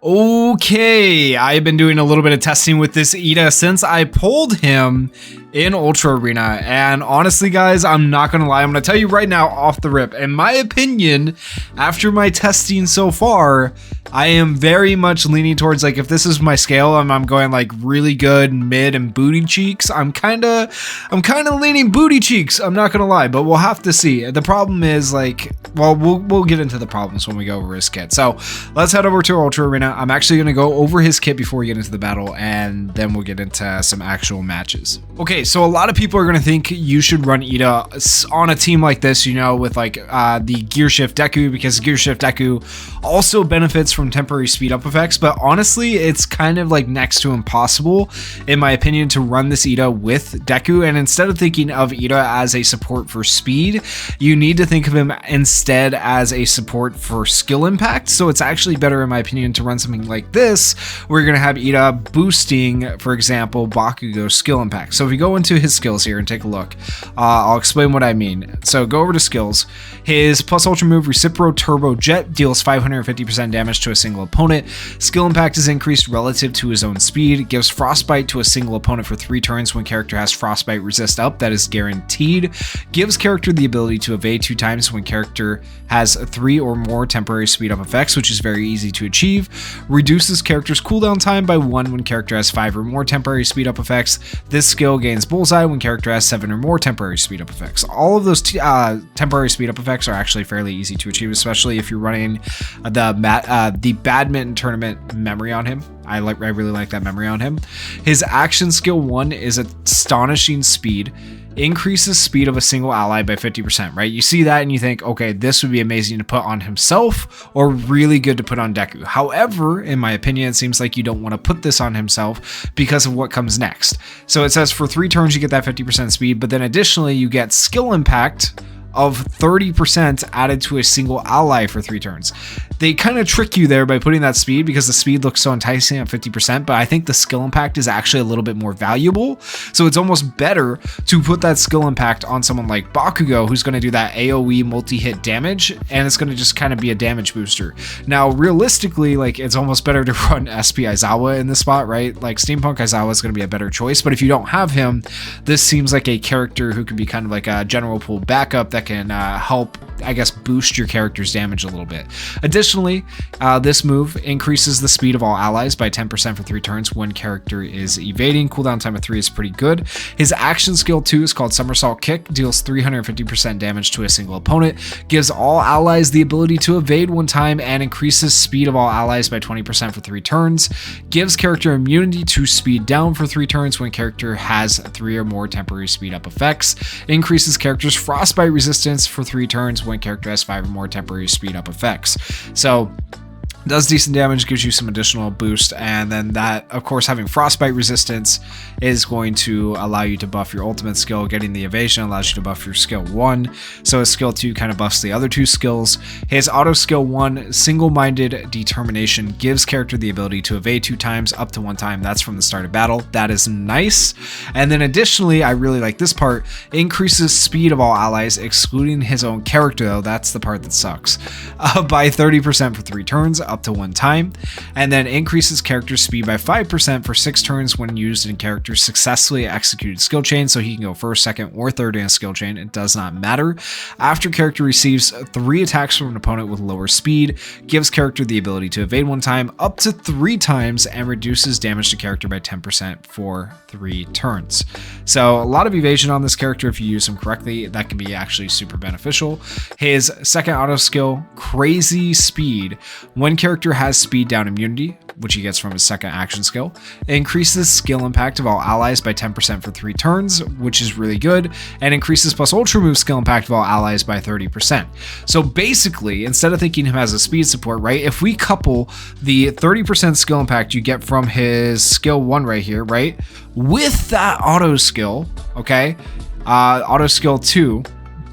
Okay, I've been doing a little bit of testing with this IIDA since I pulled him in Ultra Arena, and honestly guys, I'm not gonna lie, I'm gonna tell you right now off the rip, in my opinion, after my testing so far, I am very much leaning towards, like, if this is my scale, I'm going like really good mid and booty cheeks. I'm kind of leaning booty cheeks, I'm not gonna lie, but we'll have to see. The problem is, like, well, we'll get into the problems when we go over his kit. So let's head over to Ultra Arena. I'm actually gonna go over his kit before we get into the battle, and then we'll get into some actual matches. Okay, so a lot of people are going to think you should run IIDA on a team like this, you know, with like the Gear Shift Deku, because Gear Shift Deku also benefits from temporary speed up effects, but honestly, it's kind of like next to impossible, in my opinion, to run this IIDA with Deku. And instead of thinking of IIDA as a support for speed, you need to think of him instead as a support for skill impact. So it's actually better, in my opinion, to run something like this, where you're going to have IIDA boosting, for example, Bakugo's skill impact. So if you go into his skills here and take a look, I'll explain what I mean. So go over to skills. His plus ultra move Recipro Turbo Jet deals 550% damage to a single opponent. Skill impact is increased relative to his own speed. Gives frostbite to a single opponent for 3 turns when character has frostbite resist up, that is guaranteed. Gives character the ability to evade 2 times when character has 3 or more temporary speed up effects, which is very easy to achieve. Reduces character's cooldown time by 1 when character has 5 or more temporary speed up effects. This skill gains bullseye when character has 7 or more temporary speed up effects. All of those temporary speed up effects are actually fairly easy to achieve, especially if you're running the badminton tournament memory on him. I really like that memory on him. His action skill 1 is astonishing speed. Increases speed of a single ally by 50%, right? You see that and you think, okay, this would be amazing to put on himself or really good to put on Deku. However, in my opinion, it seems like you don't want to put this on himself because of what comes next. So it says for 3 turns you get that 50% speed, but then additionally you get skill impact of 30% added to a single ally for 3 turns. They kind of trick you there by putting that speed because the speed looks so enticing at 50%, but I think the skill impact is actually a little bit more valuable. So it's almost better to put that skill impact on someone like Bakugo, who's going to do that AoE multi-hit damage, and it's going to just kind of be a damage booster. Now, realistically, like, it's almost better to run SP Aizawa in this spot, right? Like, Steampunk Aizawa is going to be a better choice, but if you don't have him, this seems like a character who can be kind of like a general pool backup that can help, I guess, boost your character's damage a little bit. Additionally, this move increases the speed of all allies by 10% for 3 turns when character is evading. Cooldown time of 3 is pretty good. His action skill 2 is called Somersault Kick, deals 350% damage to a single opponent, gives all allies the ability to evade 1 time, and increases speed of all allies by 20% for 3 turns. Gives character immunity to speed down for 3 turns when character has 3 or more temporary speed up effects. Increases character's frostbite resistance for 3 turns when character has 5 or more temporary speed up effects. So does decent damage, gives you some additional boost, and then that, of course, having frostbite resistance is going to allow you to buff your ultimate skill. Getting the evasion allows you to buff your skill 1, so his skill 2 kind of buffs the other 2 skills. His auto skill 1, single-minded determination, gives character the ability to evade 2 times, up to 1 time. That's from the start of battle. That is nice. And then additionally, I really like this part, increases speed of all allies, excluding his own character, though. That's the part that sucks, by 30% for 3 turns, up to 1 time, and then increases character speed by 5% for 6 turns when used in character's successfully executed skill chain, so he can go first, second, or third in a skill chain. It does not matter. After character receives 3 attacks from an opponent with lower speed, gives character the ability to evade 1 time, up to 3 times, and reduces damage to character by 10% for 3 turns. So a lot of evasion on this character if you use him correctly. That can be actually super beneficial. His second auto skill, Crazy Speed, when character has speed down immunity, which he gets from his second action skill, increases skill impact of all allies by 10% for 3 turns, which is really good, and increases plus ultra move skill impact of all allies by 30%. So basically, instead of thinking him as a speed support, right, if we couple the 30% skill impact you get from his skill 1 right here, right, with that auto skill, okay, auto skill 2,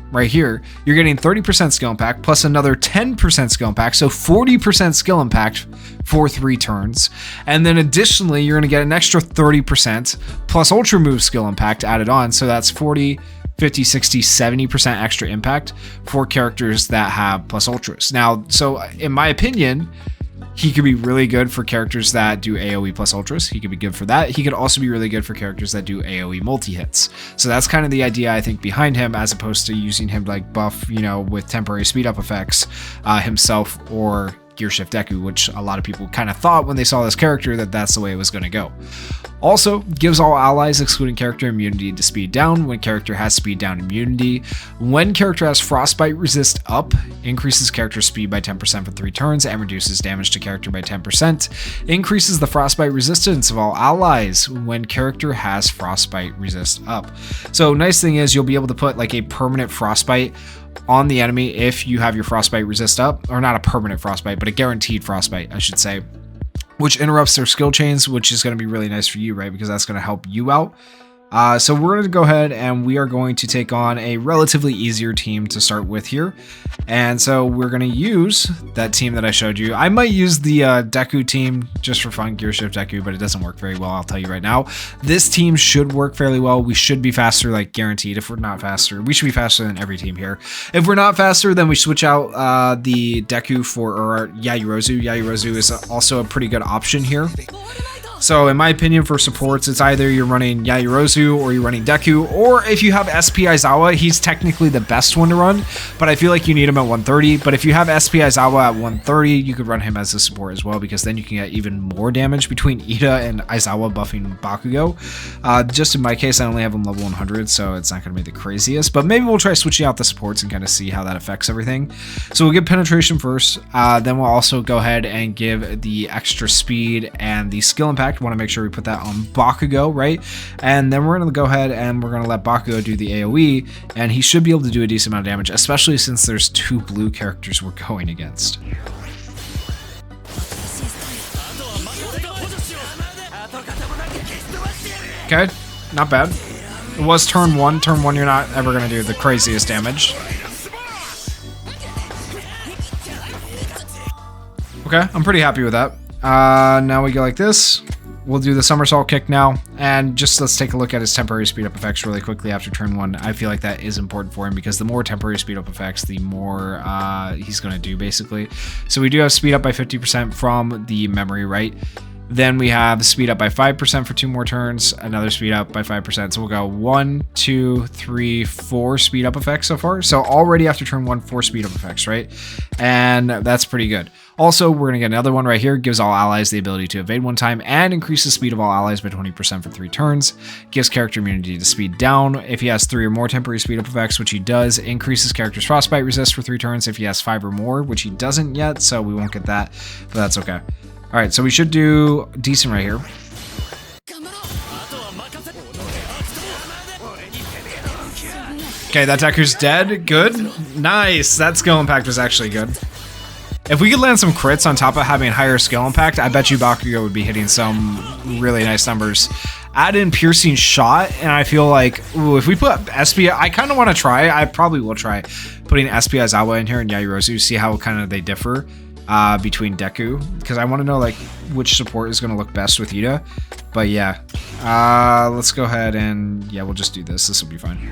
right here, you're getting 30% skill impact plus another 10% skill impact, so 40% skill impact for 3 turns. And then additionally, you're going to get an extra 30% plus ultra move skill impact added on, so that's 40, 50, 60, 70% extra impact for characters that have plus ultras. Now, so in my opinion, He could be really good for characters that do AoE plus ultras. He could be good for that. He could also be really good for characters that do AoE multi-hits. So that's kind of the idea, I think, behind him, as opposed to using him like buff, you know, with temporary speed up effects himself, or Gear Shift Deku, which a lot of people kind of thought when they saw this character that that's the way it was going to go. Also, gives all allies excluding character immunity to speed down when character has speed down immunity. When character has frostbite resist up, increases character speed by 10% for 3 turns and reduces damage to character by 10%. Increases the frostbite resistance of all allies when character has frostbite resist up. So nice thing is you'll be able to put like a permanent frostbite on the enemy if you have your frostbite resist up, or not a permanent frostbite, but a guaranteed frostbite, I should say, which interrupts their skill chains, which is going to be really nice for you, right? Because that's going to help you out. So we're going to go ahead and we are going to take on a relatively easier team to start with here. And so we're going to use that team that I showed you. I might use the Deku team just for fun, Gear Shift Deku, but it doesn't work very well, I'll tell you right now. This team should work fairly well. We should be faster, like guaranteed. If we're not faster, we should be faster than every team here. If we're not faster, then we switch out the Deku for or Yayorozu. Yayorozu is also a pretty good option here. So in my opinion, for supports, it's either you're running Yayorozu or you're running Deku, or if you have SP Aizawa, he's technically the best one to run, but I feel like you need him at 130. But if you have SP Aizawa at 130, you could run him as a support as well, because then you can get even more damage between IIDA and Aizawa buffing Bakugo. Just in my case, I only have him level 100, so it's not going to be the craziest, but maybe we'll try switching out the supports and kind of see how that affects everything. So we'll give penetration first, then we'll also go ahead and give the extra speed and the skill impact. Want to make sure we put that on Bakugo, right? And then we're going to go ahead and we're going to let Bakugo do the AoE, and he should be able to do a decent amount of damage, especially since there's 2 blue characters we're going against. Okay, not bad. It was turn 1. Turn 1, you're not ever going to do the craziest damage. Okay, I'm pretty happy with that. Now we go like this. We'll do the somersault kick now, and just let's take a look at his temporary speed up effects really quickly after turn 1. I feel like that is important for him, because the more temporary speed up effects, the more he's going to do, basically. So we do have speed up by 50% from the memory, right? Then we have speed up by 5% for 2 more turns, another speed up by 5%. So we'll go 1, 2, 3, 4 speed up effects so far. So already after turn 1, 4 speed up effects, right? And that's pretty good. Also, we're going to get another one right here. Gives all allies the ability to evade 1 time and increases speed of all allies by 20% for 3 turns. Gives character immunity to speed down if he has 3 or more temporary speed up effects, which he does. Increases character's frostbite resist for 3 turns if he has 5 or more, which he doesn't yet, so we won't get that, but that's okay. All right, so we should do decent right here. Okay, that Deku's dead. Good. Nice. That skill impact was actually good. If we could land some crits on top of having higher skill impact, I bet you Bakugo would be hitting some really nice numbers. Add in piercing shot, and I feel like, ooh, if we put SP, I kind of want to try. I probably will try putting SP Aizawa in here and Yayorozu, see how kind of they differ between Deku, because I want to know like which support is going to look best with IIDA. But yeah, let's go ahead and yeah, we'll just do this. This will be fine.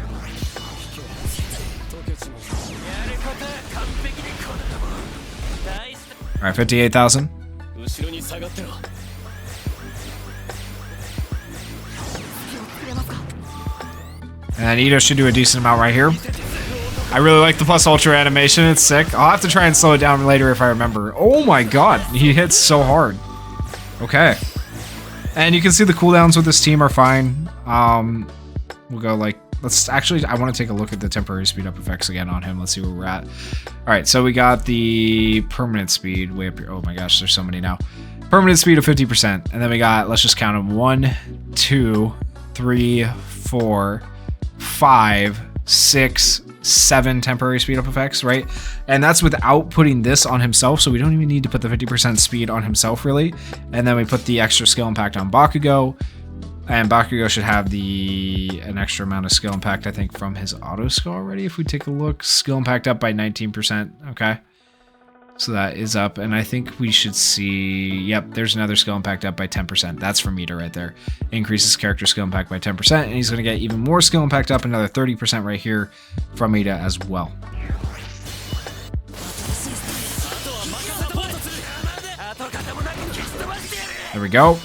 All right, 58,000. And IIDA should do a decent amount right here. I really like the plus ultra animation. It's sick. I'll have to try and slow it down later if I remember. Oh my god, he hits so hard. Okay. And you can see the cooldowns with this team are fine. We'll go like, let's actually, I want to take a look at the temporary speed up effects again on him. Let's see where we're at. All right, so we got the permanent speed way up here. Oh my gosh, there's so many now. Permanent speed of 50%. And then we got, let's just count them. 1, 2, 3, 4, 5, 6, 7 temporary speed up effects, right? And that's without putting this on himself, so we don't even need to put the 50% speed on himself, really. And then we put the extra skill impact on Bakugo, and Bakugo should have an extra amount of skill impact, I think, from his auto skill already. If we take a look, skill impact up by 19%. Okay, so that is up, and I think we should see, yep, there's another skill impact up by 10%. That's from IIDA right there. Increases character skill impact by 10%, and he's going to get even more skill impact up, another 30% right here from IIDA as well. There we go.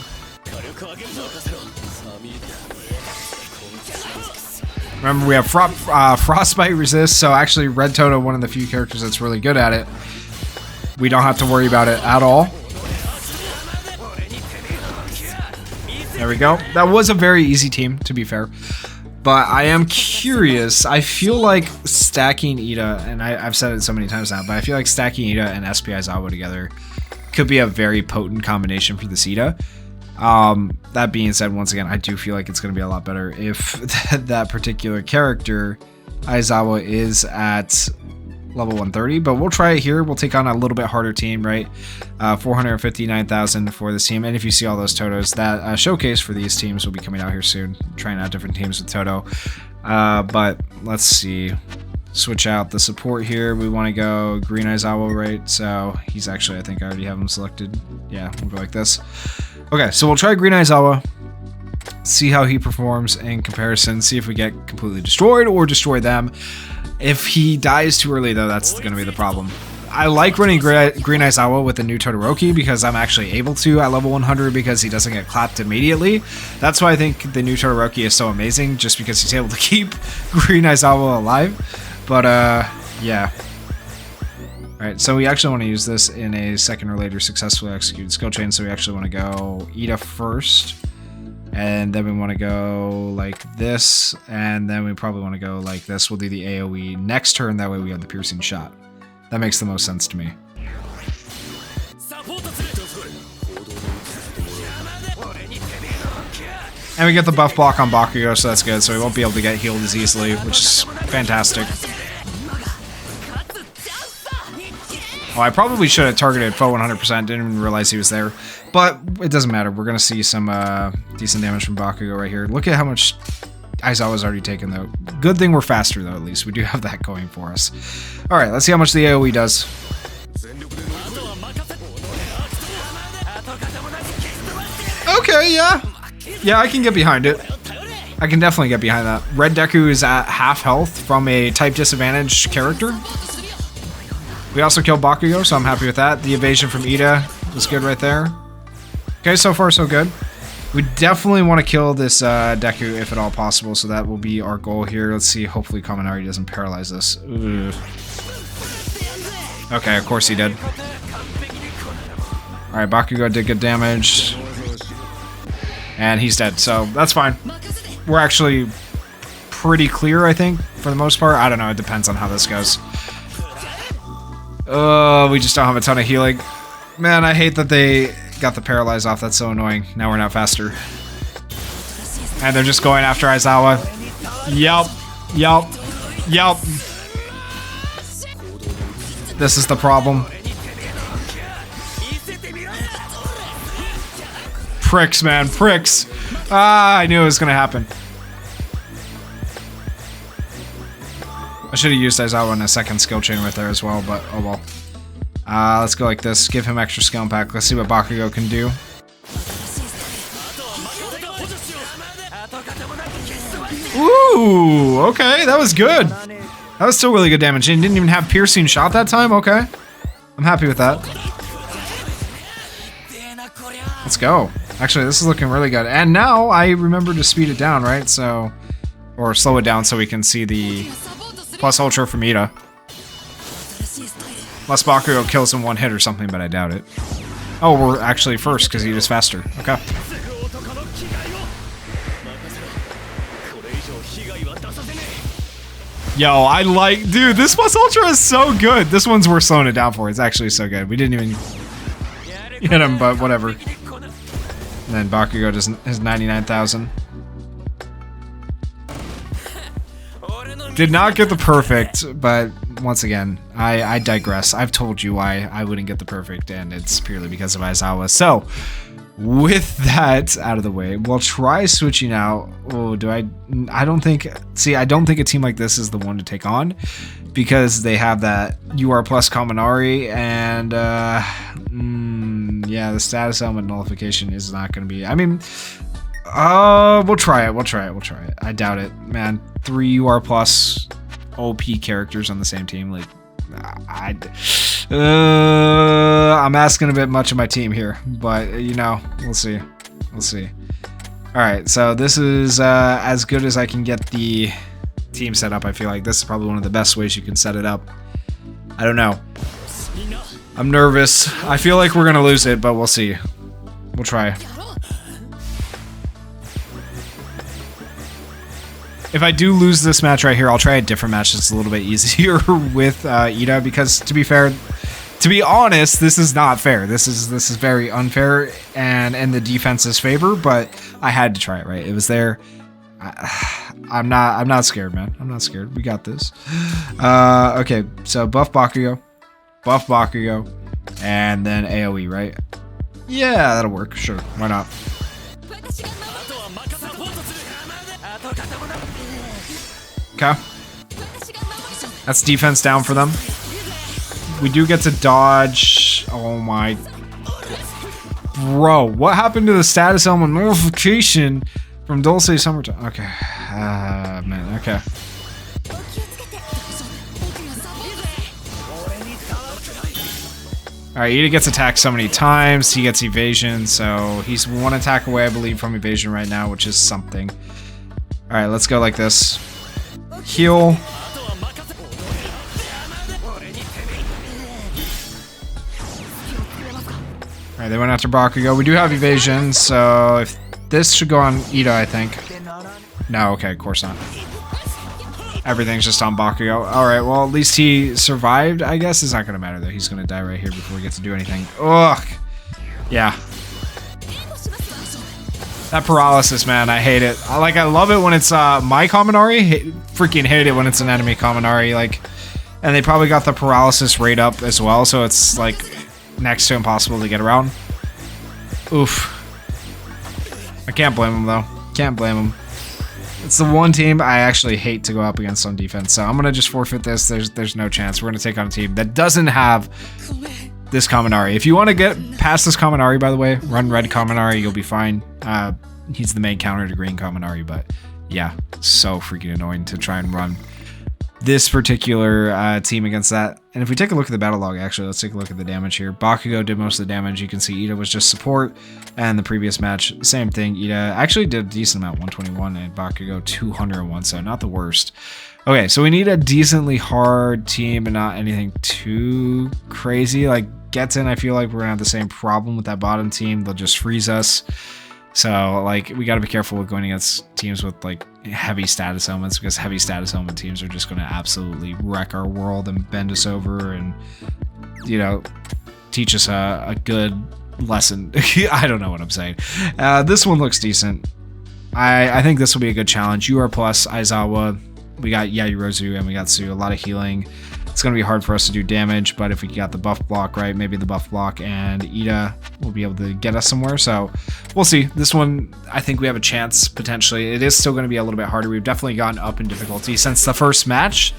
Remember, we have Frostbite resist, so actually Red Toto, one of the few characters that's really good at it. We don't have to worry about it at all. There we go. That was a very easy team, to be fair. But I am curious. I feel like stacking IIDA, and I've said it so many times now, but I feel like stacking IIDA and SP Aizawa together could be a very potent combination for this IIDA. That being said, once again, I do feel like it's going to be a lot better if that particular character, Aizawa, is at level 130, but we'll try it here. We'll take on a little bit harder team, right? 459,000 for this team, and if you see all those Totos, that showcase for these teams will be coming out here soon, trying out different teams with Toto. But let's see. Switch out the support here. We want to go Green Aizawa, right? So he's actually, I think I already have him selected. Yeah, we'll go like this. Okay, so we'll try Green Aizawa, see how he performs in comparison, see if we get completely destroyed or destroy them. If he dies too early, though, that's going to be the problem. I like running Green Aizawa with the new Todoroki because I'm actually able to at level 100 because he doesn't get clapped immediately. That's why I think the new Todoroki is so amazing, just because he's able to keep Green Aizawa alive. But, yeah. Alright, so we actually want to use this in a second or later successfully executed skill chain, so we actually want to go IIDA first. And then we want to go like this, and then we probably want to go like this. We'll do the AoE next turn, that way we have the piercing shot. That makes the most sense to me. And we get the buff block on Bakugo, so that's good, so he won't be able to get healed as easily, which is fantastic. Oh, I probably should have targeted Foe 100%, didn't even realize he was there. But it doesn't matter, we're going to see some decent damage from Bakugo right here. Look at how much Aizawa's already taken, though. Good thing we're faster, though, at least. We do have that going for us. Alright, let's see how much the AoE does. Okay, yeah. Yeah, I can get behind it. I can definitely get behind that. Red Deku is at half health from a type disadvantage character. We also killed Bakugo, so I'm happy with that. The evasion from IIDA was good right there. Okay, so far so good. We definitely want to kill this Deku if at all possible, so that will be our goal here. Let's see, hopefully Kaminari doesn't paralyze this. Ugh. Okay, of course he did. Alright, Bakugo did good damage. And he's dead, so that's fine. We're actually pretty clear, I think, for the most part. I don't know, it depends on how this goes. We just don't have a ton of healing. Man, I hate that they got the paralyze off. That's so annoying. Now we're not faster. And they're just going after Aizawa. Yup. Yup. Yup. This is the problem. Pricks, man. Pricks. Ah, I knew it was going to happen. I should have used Aizawa in a second skill chain right there as well, but oh well. Let's go like this. Give him extra skill pack. Let's see what Bakugo can do. Ooh, okay, that was good. That was still really good damage. He didn't even have piercing shot that time. Okay, I'm happy with that. Let's go. Actually, this is looking really good. And now I remember to speed it down, right? So, or slow it down so we can see the plus ultra from IIDA. Unless Bakugo kills in one hit or something, but I doubt it. Oh, we're actually first because he is faster. Okay. Yo, I like... Dude, this plus ultra is so good. This one's worth slowing it down for. It's actually so good. We didn't even hit him, but whatever. And then Bakugo does his 99,000. Did not get the perfect, but once again, I digress. I've told you why I wouldn't get the perfect, and it's purely because of Aizawa. So, with that out of the way, we'll try switching out. Oh, I don't think... See, I don't think a team like this is the one to take on, because they have that UR plus Kaminari, and yeah, the status element nullification is not going to be... I mean... we'll try it. We'll try it. I doubt it, man. 3 UR plus OP characters on the same team. Like, I'm asking a bit much of my team here, but you know, we'll see. We'll see. All right, so this is as good as I can get the team set up. I feel like this is probably one of the best ways you can set it up. I don't know. I'm nervous. I feel like we're gonna lose it, but we'll see. We'll try. If I do lose this match right here, I'll try a different match that's a little bit easier with IIDA, because to be fair, to be honest, this is not fair. This is very unfair and in the defense's favor, but I had to try it, right? It was there. I'm not scared, man. I'm not scared. We got this. Okay, so buff Bakugo, and then AoE, right? Yeah, that'll work. Sure, why not? Okay. That's defense down for them. We do get to dodge. Oh my. Bro, what happened to the status element notification from Dulce Summertime? Okay. Man, okay. Alright, IIDA gets attacked so many times. He gets evasion, so he's one attack away, I believe, from evasion right now, which is something. Alright, let's go like this. Heal. Alright, they went after Bakugo. We do have evasion, so if this should go on IIDA, I think. No, okay, of course not. Everything's just on Bakugo. Alright, well, at least he survived, I guess. It's not going to matter, though. He's going to die right here before we get to do anything. Ugh. Yeah. That paralysis, man, I hate it. I love it when it's my Kaminari. Freaking hate it when it's an enemy Kaminari. Like, and they probably got the paralysis rate up as well, so it's like next to impossible to get around. Oof. I can't blame him though. Can't blame him. It's the one team I actually hate to go up against on defense, so I'm gonna just forfeit this. There's no chance. We're gonna take on a team that doesn't have this Kaminari. If you want to get past this Kaminari, by the way, run red Kaminari, you'll be fine. He's the main counter to green Kaminari, but yeah, so freaking annoying to try and run this particular team against that. And if we take a look at the battle log, actually, let's take a look at the damage here. Bakugo did most of the damage. You can see IIDA was just support, and the previous match, same thing. IIDA actually did a decent amount, 121, and Bakugo 201, so not the worst. Okay, so we need a decently hard team and not anything too crazy. Like, Getsin, I feel like we're gonna have the same problem with that bottom team. They'll just freeze us. So, like, we gotta be careful with going against teams with, like, heavy status elements, because heavy status element teams are just gonna absolutely wreck our world and bend us over and, you know, teach us a good lesson. I don't know what I'm saying. This one looks decent. I think this will be a good challenge. UR plus Aizawa. We got Yayurozu and we got Su. A lot of healing. It's going to be hard for us to do damage, but if we got the buff block right, maybe the buff block and IIDA will be able to get us somewhere. So we'll see. This one, I think we have a chance, potentially. It is still going to be a little bit harder. We've definitely gotten up in difficulty since the first match,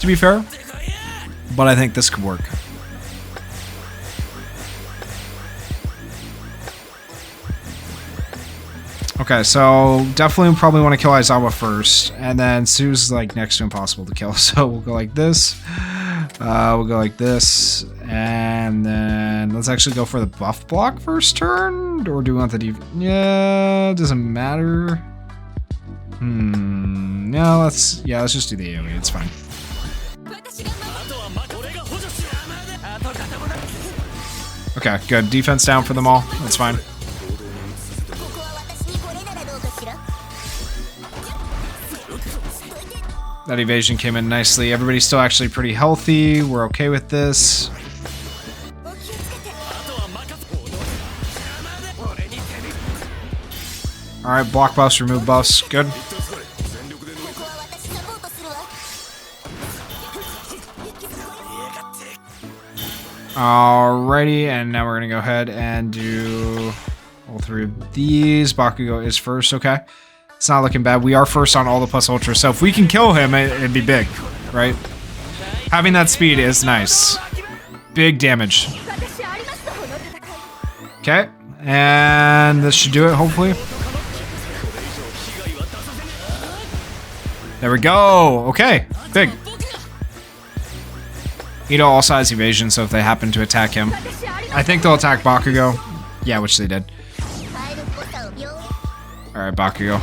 to be fair. But I think this could work. Okay, so definitely probably want to kill Aizawa first, and then Su's like next to impossible to kill, so we'll go like this. We'll go like this, and then let's actually go for the buff block first turn, or do we want the yeah, doesn't matter. No, let's just do the AoE, it's fine. Okay, good. Defense down for them all, that's fine. That evasion came in nicely. Everybody's still actually pretty healthy. We're okay with this. Alright, block buffs, remove buffs. Good. Alrighty, and now we're going to go ahead and do all three of these. Bakugo is first, okay. It's not looking bad. We are first on all the plus ultra, so if we can kill him, it'd be big, right? Having that speed is nice. Big damage. Okay, and this should do it, hopefully. There we go. Okay, big. Ito also has evasion, so if they happen to attack him, I think they'll attack Bakugo. Yeah, which they did. Alright, Bakugo.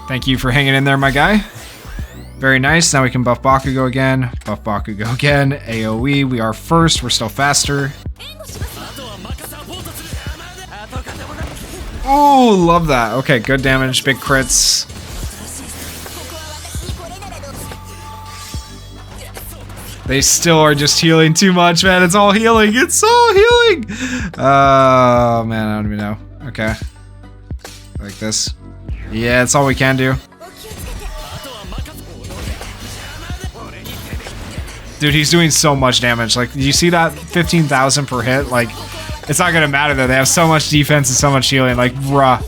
Thank you for hanging in there, my guy. Very nice. Now we can buff Bakugo again. Buff Bakugo again. AoE. We are first. We're still faster. Oh, love that. Okay, good damage. Big crits. They still are just healing too much, man. It's all healing. It's all healing. Oh, man. I don't even know. Okay. Like this. Yeah, that's all we can do. Dude, he's doing so much damage. Like, you see that 15,000 per hit? Like, it's not gonna matter though. They have so much defense and so much healing. Like, bruh.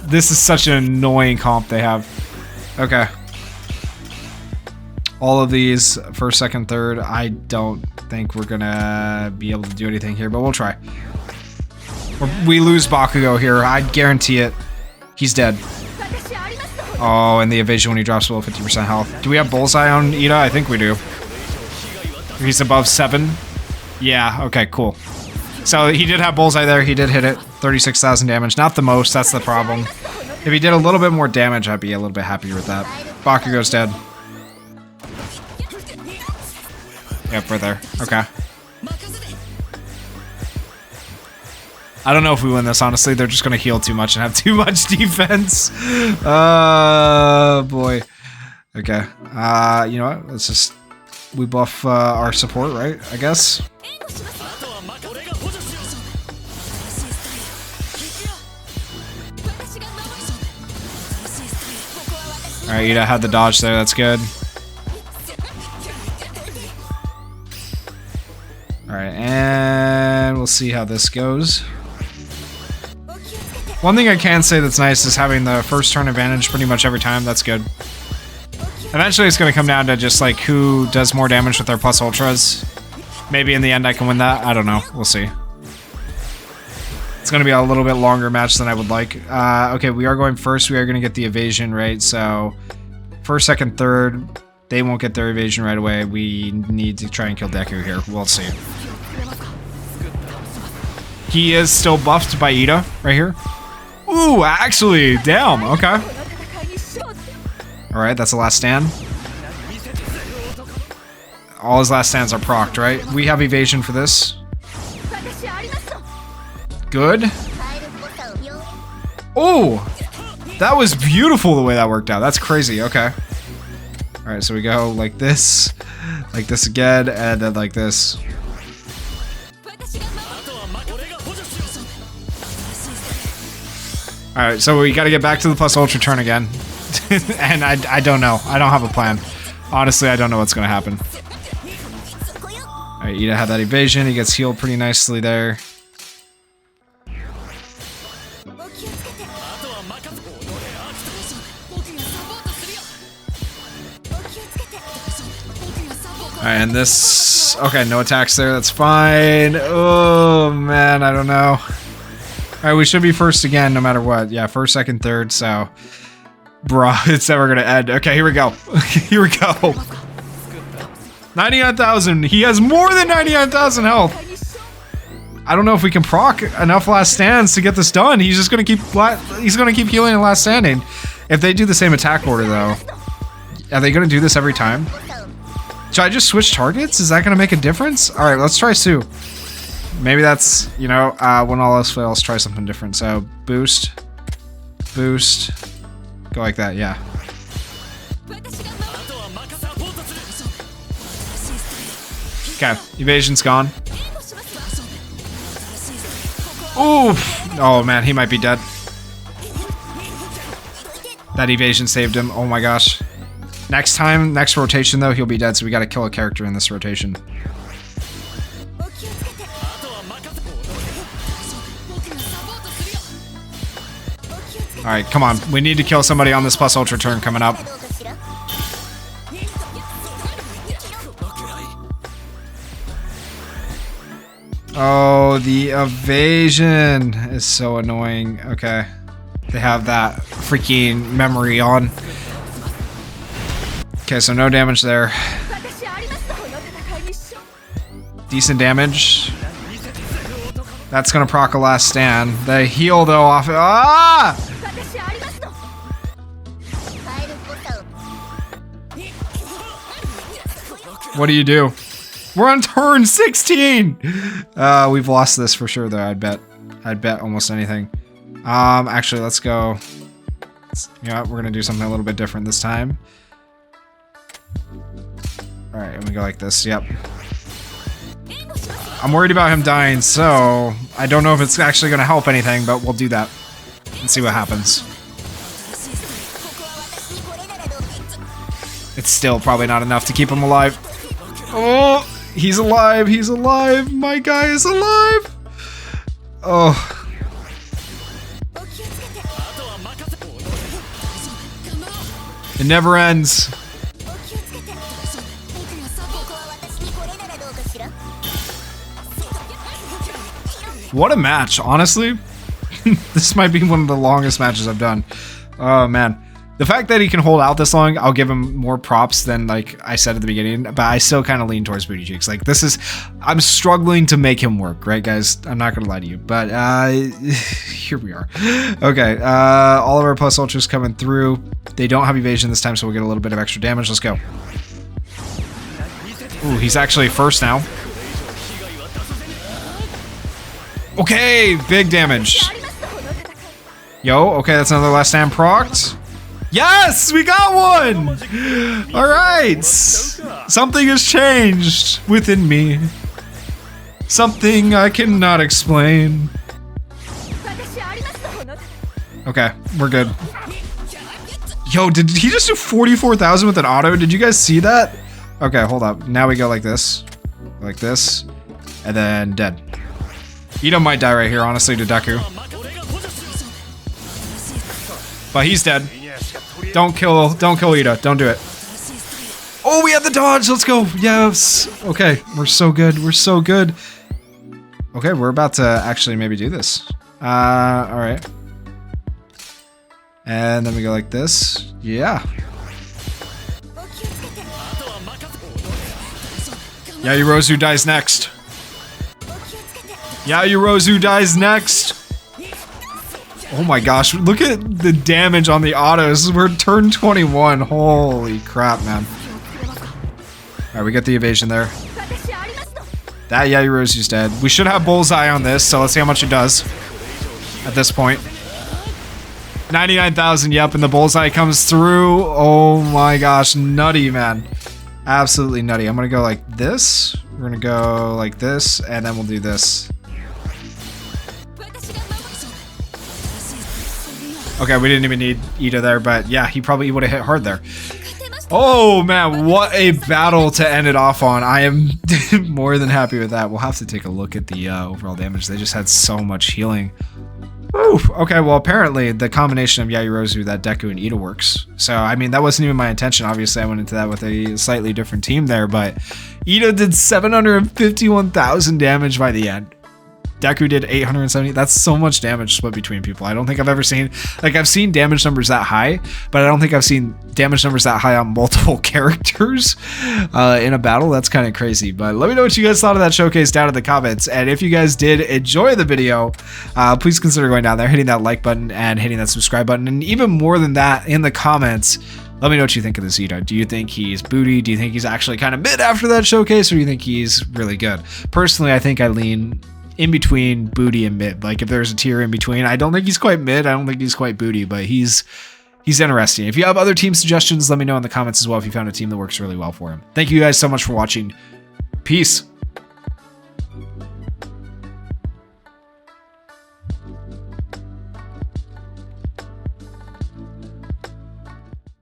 This is such an annoying comp they have. Okay. All of these, first, second, third, I don't think we're gonna be able to do anything here, but we'll try. We lose Bakugo here. I guarantee it. He's dead. Oh, and the evasion when he drops below 50% health. Do we have Bullseye on IIDA? I think we do. He's above 7. Yeah, okay, cool. So he did have Bullseye there. He did hit it. 36,000 damage. Not the most, that's the problem. If he did a little bit more damage, I'd be a little bit happier with that. Bakugo's dead. Yep, right there. Okay. I don't know if we win this, honestly. They're just going to heal too much and have too much defense. Oh, boy. Okay. You know what? Let's just... We buff our support, right? I guess. Alright, IIDA had the dodge there. That's good. Alright, and we'll see how this goes. One thing I can say that's nice is having the first turn advantage pretty much every time. That's good. Eventually it's going to come down to just like who does more damage with their plus ultras. Maybe in the end I can win that. I don't know. We'll see. It's going to be a little bit longer match than I would like. Okay, we are going first. We are going to get the evasion, right? So first, second, third. They won't get their evasion right away. We need to try and kill Deku here. We'll see. He is still buffed by IIDA right here. Ooh, actually, damn. Okay. Alright, that's the last stand. All his last stands are procced, right? We have evasion for this. Good. Oh! That was beautiful the way that worked out. That's crazy. Okay. Alright, so we go like this again, and then like this. Alright, so we gotta get back to the plus ultra turn again. And I don't know. I don't have a plan. Honestly, I don't know what's gonna happen. Alright, IIDA had that evasion. He gets healed pretty nicely there. Alright, and this... Okay, no attacks there. That's fine. Oh, man, I don't know. Alright, we should be first again no matter what. Yeah, first, second, third, so... Bruh, it's never gonna end. Okay, here we go. Here we go. 99,000. He has more than 99,000 health. I don't know if we can proc enough last stands to get this done. He's just gonna keep healing in last standing. If they do the same attack order though, are they gonna do this every time? Should I just switch targets? Is that gonna make a difference? All right, let's try Sue. Maybe that's, you know, when all else fails, try something different. So boost, boost. Go like that, yeah. Okay, evasion's gone. Oof! Oh man, he might be dead. That evasion saved him. Oh my gosh. Next time, next rotation though, he'll be dead, so we gotta kill a character in this rotation. Alright, come on. We need to kill somebody on this plus ultra turn coming up. Oh, the evasion is so annoying. Okay. They have that freaking memory on. Okay, so no damage there. Decent damage. That's gonna proc a last stand. The heal though off. Ah! What do you do? We're on turn 16. We've lost this for sure though. I'd bet almost anything. Actually, let's go. Yeah, we're gonna do something a little bit different this time. All right, and we go like this. Yep. I'm worried about him dying, so I don't know if it's actually gonna help anything, but we'll do that and see what happens. It's still probably not enough to keep him alive. Oh, he's alive. He's alive. My guy is alive. Oh. It never ends. What a match, honestly. This might be one of the longest matches I've done. Oh man. The fact that he can hold out this long, I'll give him more props than like I said at the beginning, but I still kind of lean towards Booty Cheeks. Like this is, I'm struggling to make him work, right guys? I'm not gonna lie to you, but here we are. Okay, all of our plus ultras coming through. They don't have evasion this time, so we'll get a little bit of extra damage. Let's go. Ooh, he's actually first now. Okay, big damage. Yo, okay, that's another last stand procced. Yes, we got one! All right, something has changed within me. Something I cannot explain. Okay, we're good. Yo, did he just do 44,000 with an auto? Did you guys see that? Okay, hold up. Now we go like this, and then dead. IIDA might die right here, honestly, to Deku. But he's dead. Don't kill IIDA. Don't do it. Oh, we had the dodge. Let's go. Yes. Okay, we're so good. We're so good. Okay, we're about to actually maybe do this. All right. And then we go like this. Yeah. Yayorozu dies next. Yayorozu dies next. Oh my gosh, look at the damage on the autos. We're turn 21. Holy crap, man. Alright, we get the evasion there. That Yayorozu's dead. We should have bullseye on this, so let's see how much it does at this point. 99,000, yep, and the bullseye comes through. Oh my gosh, nutty, man. Absolutely nutty. I'm gonna go like this. We're gonna go like this, and then we'll do this. Okay, we didn't even need IIDA there, but yeah, he probably would have hit hard there. Oh man, what a battle to end it off on. I am more than happy with that. We'll have to take a look at the overall damage. They just had so much healing. Oof. Okay, well apparently the combination of Yayorozu, that Deku, and IIDA works. So, I mean, that wasn't even my intention. Obviously, I went into that with a slightly different team there, but IIDA did 751,000 damage by the end. Deku did 870. That's so much damage split between people. I don't think I've ever seen, like, I've seen damage numbers that high, but I don't think I've seen damage numbers that high on multiple characters in a battle. That's kind of crazy. But let me know what you guys thought of that showcase down in the comments. And if you guys did enjoy the video, please consider going down there, hitting that like button and hitting that subscribe button. And even more than that, in the comments, let me know what you think of this IIDA. Do you think he's booty? Do you think he's actually kind of mid after that showcase? Or do you think he's really good? Personally, I think I lean in between booty and mid. Like if there's a tier in between, I don't think he's quite mid. I don't think he's quite booty, but he's interesting. If you have other team suggestions, let me know in the comments as well if you found a team that works really well for him. Thank you guys so much for watching. Peace.